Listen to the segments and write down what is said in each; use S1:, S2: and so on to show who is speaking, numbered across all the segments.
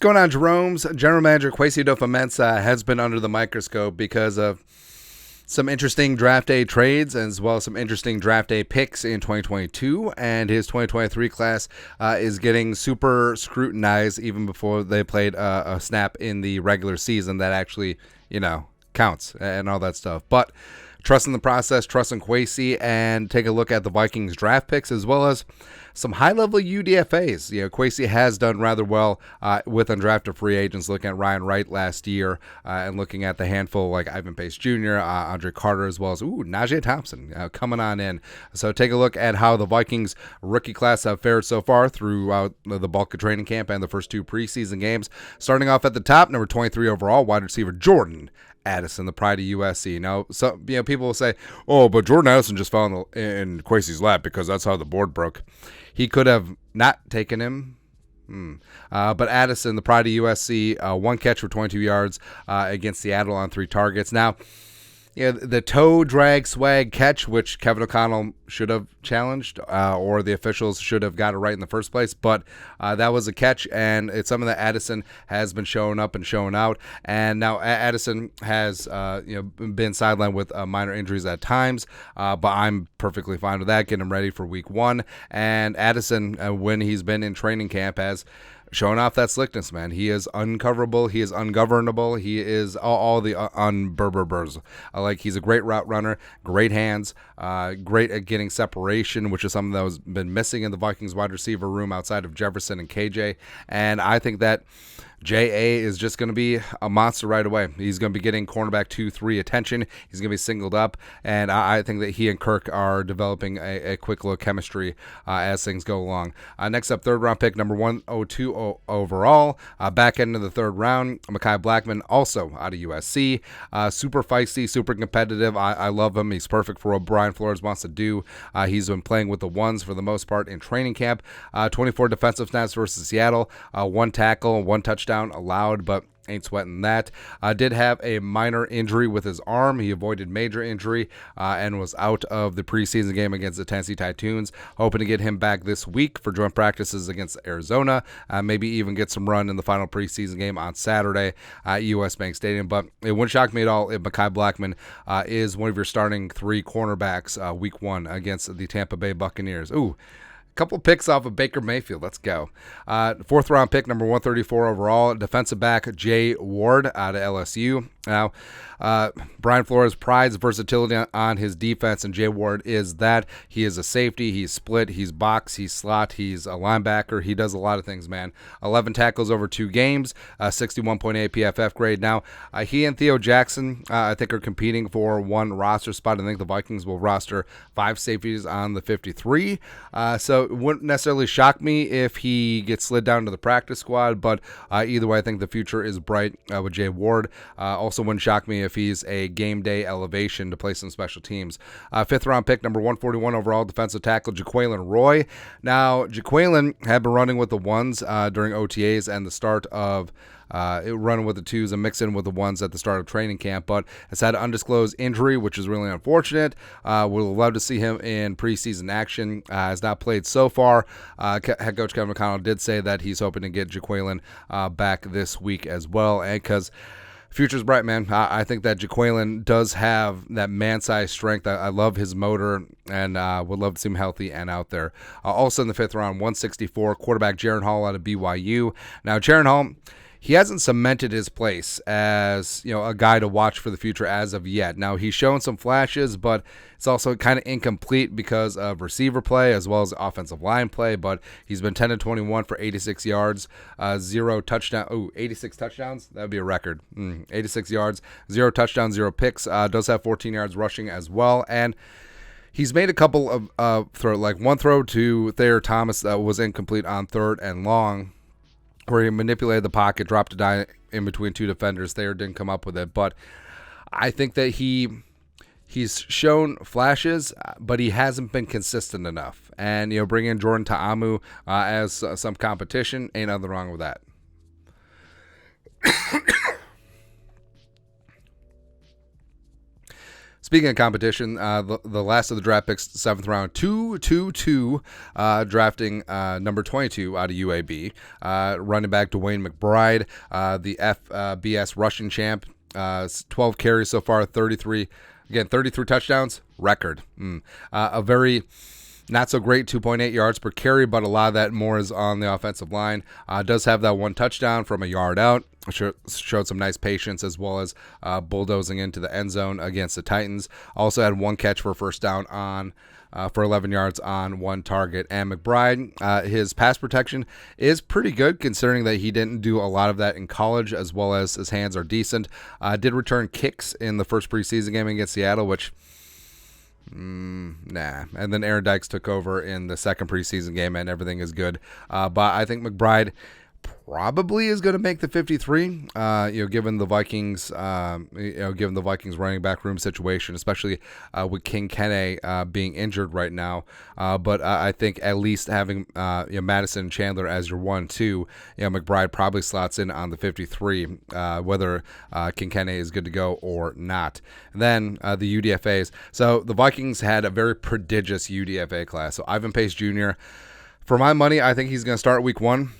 S1: going on, Jerome's general manager Kwesi Adofo-Mensah has been under the microscope because of some interesting draft day trades as well as some interesting draft day picks in 2022, and his 2023 class is getting super scrutinized even before they played a snap in the regular season that actually, counts and all that stuff. But trust in the process, trust in Kwesi, and take a look at the Vikings draft picks as well as some high-level UDFAs. Kwesi has done rather well with undrafted free agents, looking at Ryan Wright last year and looking at the handful like Ivan Pace Jr., Andre Carter, as well as Najee Thompson coming on in. So take a look at how the Vikings rookie class have fared so far throughout the bulk of training camp and the first two preseason games. Starting off at the top, number 23 overall, wide receiver Jordan Addison, the pride of USC. Now, people will say, "Oh, but Jordan Addison just fell in Kwesi's lap because that's how the board broke." He could have not taken him. But Addison, the pride of USC, one catch for 22 yards against Seattle on 3 targets. Now, the toe drag swag catch, which Kevin O'Connell should have challenged, or the officials should have got it right in the first place. But that was a catch, and it's something that Addison has been showing up and showing out. And now Addison has been sidelined with minor injuries at times, but I'm perfectly fine with that, getting him ready for week 1. And Addison, when he's been in training camp, has showing off that slickness, man. He is uncoverable. He is ungovernable. He is all the unburberbers. He's a great route runner, great hands, great at getting separation, which is something that has been missing in the Vikings wide receiver room outside of Jefferson and KJ. And I think that J.A. is just going to be a monster right away. He's going to be getting cornerback 2-3 attention. He's going to be singled up, and I think that he and Kirk are developing a quick little chemistry as things go along. Next up, third-round pick, number 102 overall. Back end of the third round, Mekhi Blackmon, also out of USC. Super feisty, super competitive. I love him. He's perfect for what Brian Flores wants to do. He's been playing with the ones for the most part in training camp. 24 defensive snaps versus Seattle. 1 tackle, 1 touchdown allowed, but ain't sweating that. Did have a minor injury with his arm. He avoided major injury and was out of the preseason game against the Tennessee Titans. Hoping to get him back this week for joint practices against Arizona. Maybe even get some run in the final preseason game on Saturday at US Bank Stadium. But it wouldn't shock me at all if Mekhi Blackmon is one of your starting 3 cornerbacks week 1 against the Tampa Bay Buccaneers. Couple picks off of Baker Mayfield. Let's go. 4th round pick, number 134 overall, defensive back Jay Ward out of LSU. Now, Brian Flores prides versatility on his defense, and Jay Ward is that. He is a safety. He's split. He's box. He's slot. He's a linebacker. He does a lot of things, man. 11 tackles over 2 games, 61.8 PFF grade. Now, he and Theo Jackson, I think, are competing for 1 roster spot. I think the Vikings will roster 5 safeties on the 53. So it wouldn't necessarily shock me if he gets slid down to the practice squad, but either way, I think the future is bright with Jay Ward. Also wouldn't shock me if he's a game day elevation to play some special teams. 5th round pick, number 141 overall, defensive tackle Jaquelin Roy. Now, Jaquelin had been running with the ones during OTAs and the start of running with the 2s and mixing with the 1s at the start of training camp, but has had an undisclosed injury, which is really unfortunate. Would love to see him in preseason action. Has not played so far. Head coach Kevin O'Connell did say that he's hoping to get Jaquelin back this week as well, and because future's bright, man. I think that Jaquelin does have that man-sized strength. I love his motor, and would love to see him healthy and out there. Also in the 5th round, 164, quarterback Jaren Hall out of BYU. Now, Jaren Hall, he hasn't cemented his place as a guy to watch for the future as of yet. Now, he's shown some flashes, but it's also kind of incomplete because of receiver play as well as offensive line play. But he's been 10-21 for 86 yards, 0 touchdown. 86 touchdowns. That would be a record. 86 yards, 0 touchdowns, 0 picks. Does have 14 yards rushing as well, and he's made a couple of one throw to Thayer Thomas that was incomplete on 3rd and long, where he manipulated the pocket, dropped a dime in between 2 defenders. Thayer didn't come up with it, but I think that he's shown flashes, but he hasn't been consistent enough. And bring in Jordan Ta'amu as some competition, ain't nothing wrong with that. Speaking of competition, the last of the draft picks, 7th round, 2-2-2, drafting number 22 out of UAB, running back Dwayne McBride, the FBS rushing champ, 12 carries so far, 33 touchdowns, record. A very not so great 2.8 yards per carry, but a lot of that more is on the offensive line. Does have that one touchdown from a yard out. Showed some nice patience as well as bulldozing into the end zone against the Titans. Also had one catch for a first down for 11 yards on one target. And McBride, his pass protection is pretty good considering that he didn't do a lot of that in college, as well as his hands are decent. Did return kicks in the first preseason game against Seattle, which nah. And then Aaron Dykes took over in the second preseason game, and everything is good. But I think McBride probably is going to make the 53. Given the Vikings, given the Vikings running back room situation, especially with King Kene being injured right now. But I think at least having Madison and Chandler as your 1-2, McBride probably slots in on the 53, whether King Kene is good to go or not. And then the UDFAs. So the Vikings had a very prodigious UDFA class. So Ivan Pace Jr., for my money, I think he's going to start week 1.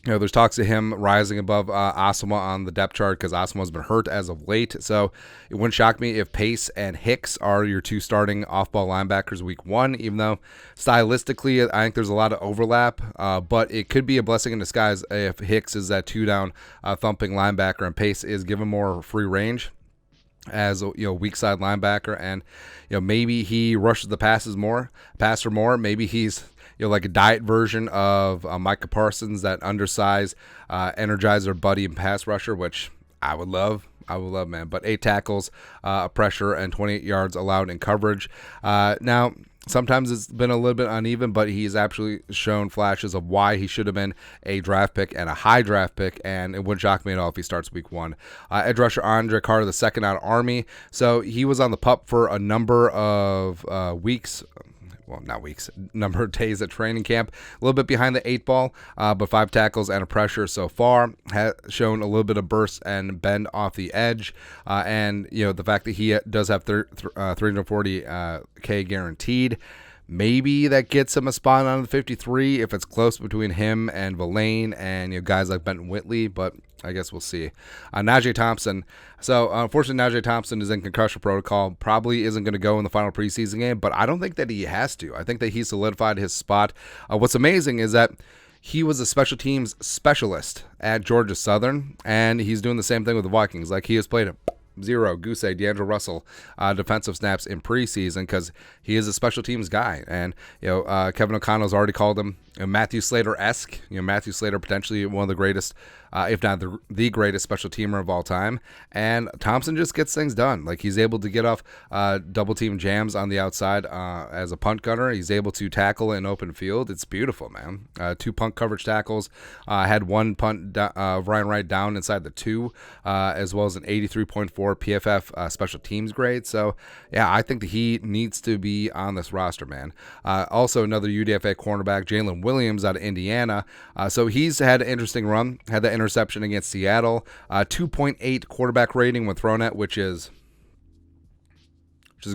S1: There's talks of him rising above Asama on the depth chart because Asama's been hurt as of late. So it wouldn't shock me if Pace and Hicks are your 2 starting off-ball linebackers week 1, even though stylistically I think there's a lot of overlap. But it could be a blessing in disguise if Hicks is that 2-down thumping linebacker and Pace is given more free range as a weak side linebacker, and maybe he rushes the passer more. Maybe he's like a diet version of Micah Parsons, that undersized energizer buddy and pass rusher, which I would love, man. But 8 tackles, pressure, and 28 yards allowed in coverage. Now, sometimes it's been a little bit uneven, but he's actually shown flashes of why he should have been a draft pick and a high draft pick, and it wouldn't shock me at all if he starts week 1. Edge rusher Andre Carter II out of Army. So he was on the PUP for a number of number of days at training camp. A little bit behind the 8 ball, but 5 tackles and a pressure so far. Has shown a little bit of burst and bend off the edge. And the fact that he does have 340K guaranteed, maybe that gets him a spot on the 53 if it's close between him and Villain and guys like Benton Whitley, but I guess we'll see. Najee Thompson. So, unfortunately, Najee Thompson is in concussion protocol. Probably isn't going to go in the final preseason game, but I don't think that he has to. I think that he solidified his spot. What's amazing is that he was a special teams specialist at Georgia Southern, and he's doing the same thing with the Vikings. Like, he has played zero D'Angelo Russell defensive snaps in preseason because he is a special teams guy. And Kevin O'Connell's already called him Matthew Slater-esque. Matthew Slater potentially one of the greatest, if not the greatest special teamer of all time. And Thompson just gets things done. Like, he's able to get off double team jams on the outside as a punt gunner. He's able to tackle in open field. It's beautiful, man. 2 punt coverage tackles. Had 1 punt Ryan Wright down inside the 2, as well as an 83.4 PFF special teams grade. So yeah, I think that he needs to be on this roster, man. Also another UDFA cornerback, Jalen Williams out of Indiana. So he's had an interesting run. Had that interception against Seattle. 2.8 quarterback rating when thrown at, which is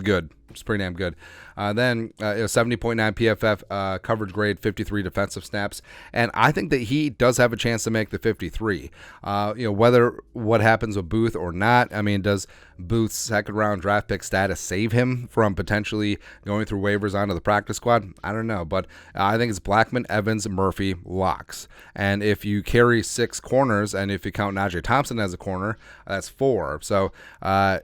S1: good. It's pretty damn good. Then 70.9 PFF coverage grade, 53 defensive snaps. And I think that he does have a chance to make the 53. Whether what happens with Booth or not, I mean, does Booth's second round draft pick status save him from potentially going through waivers onto the practice squad? I don't know. But I think it's Blackman, Evans, Murphy, locks. And if you carry 6 corners, and if you count Najee Thompson as a corner, that's 4. So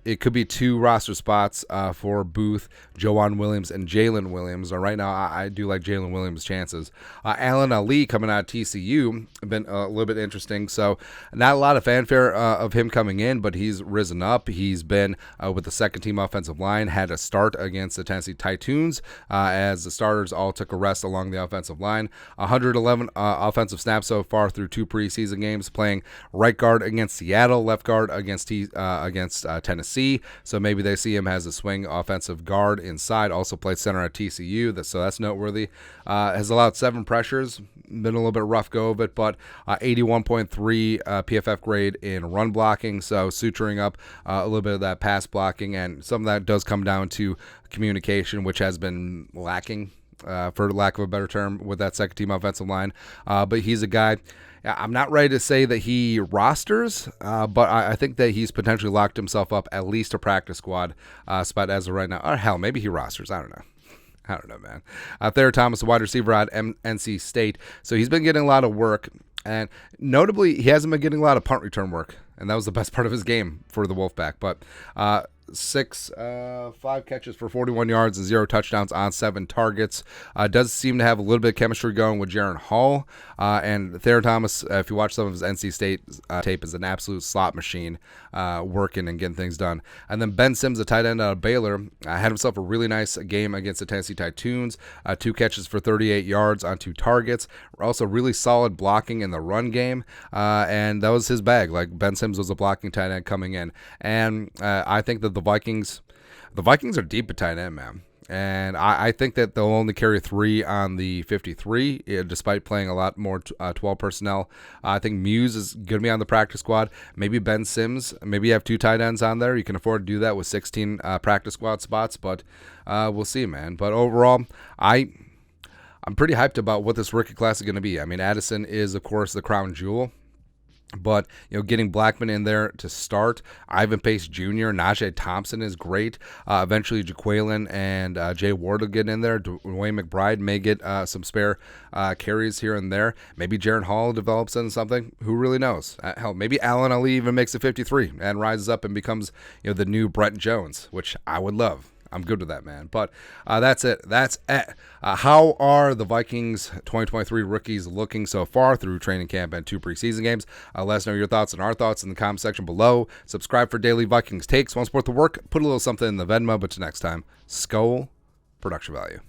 S1: it could be 2 roster spots for Booth, Joanne Williams, and Jalen Williams. Right now, I do like Jalen Williams' chances. Alan Ali coming out of TCU, been a little bit interesting. So not a lot of fanfare of him coming in, but he's risen up. He's been with the second team offensive line, had a start against the Tennessee Titans as the starters all took a rest along the offensive line. 111 offensive snaps so far through 2 preseason games, playing right guard against Seattle, left guard against Tennessee. So maybe they see him as a swing offensive guard inside. Also played center at TCU, so that's noteworthy. Has allowed 7 pressures. Been a little bit rough go of it, but 81.3 PFF grade in run blocking, so suturing up a little bit bit of that pass blocking, and some of that does come down to communication, which has been lacking, for lack of a better term, with that second team offensive line. But he's a guy. I'm not ready to say that he rosters, but I think that he's potentially locked himself up at least a practice squad spot as of right now. Or hell, maybe he rosters. I don't know, man. Thayer Thomas, a wide receiver at NC State. So he's been getting a lot of work. And notably, he hasn't been getting a lot of punt return work. And that was the best part of his game for the Wolfpack. But 5 catches for 41 yards and 0 touchdowns on 7 targets. Does seem to have a little bit of chemistry going with Jaron Hall. And Thayer Thomas, if you watch some of his NC State tape, is an absolute slot machine, working and getting things done. And then Ben Sims, a tight end out of Baylor, had himself a really nice game against the Tennessee Titans. 2 catches for 38 yards on 2 targets. Also really solid blocking in the run game. And that was his bag. Like, Ben Sims was a blocking tight end coming in. And I think that the Vikings are deep at tight end, man. And I think that they'll only carry 3 on the 53, despite playing a lot more 12 personnel. I think Muse is going to be on the practice squad. Maybe Ben Sims. Maybe you have 2 tight ends on there. You can afford to do that with 16 practice squad spots, but we'll see, man. But overall, I'm pretty hyped about what this rookie class is going to be. I mean, Addison is, of course, the crown jewel. But, getting Blackman in there to start, Ivan Pace Jr., Najee Thompson is great. Eventually, Jaquelin and Jay Ward will get in there. Dwayne McBride may get some spare carries here and there. Maybe Jaron Hall develops into something. Who really knows? Hell, maybe Allen Ali even makes a 53 and rises up and becomes, the new Brett Jones, which I would love. I'm good with that, man. But that's it. How are the Vikings 2023 rookies looking so far through training camp and 2 preseason games? Let us know your thoughts and our thoughts in the comment section below. Subscribe for daily Vikings takes. Want to support the work? Put a little something in the Venmo. But till next time, Skol, production value.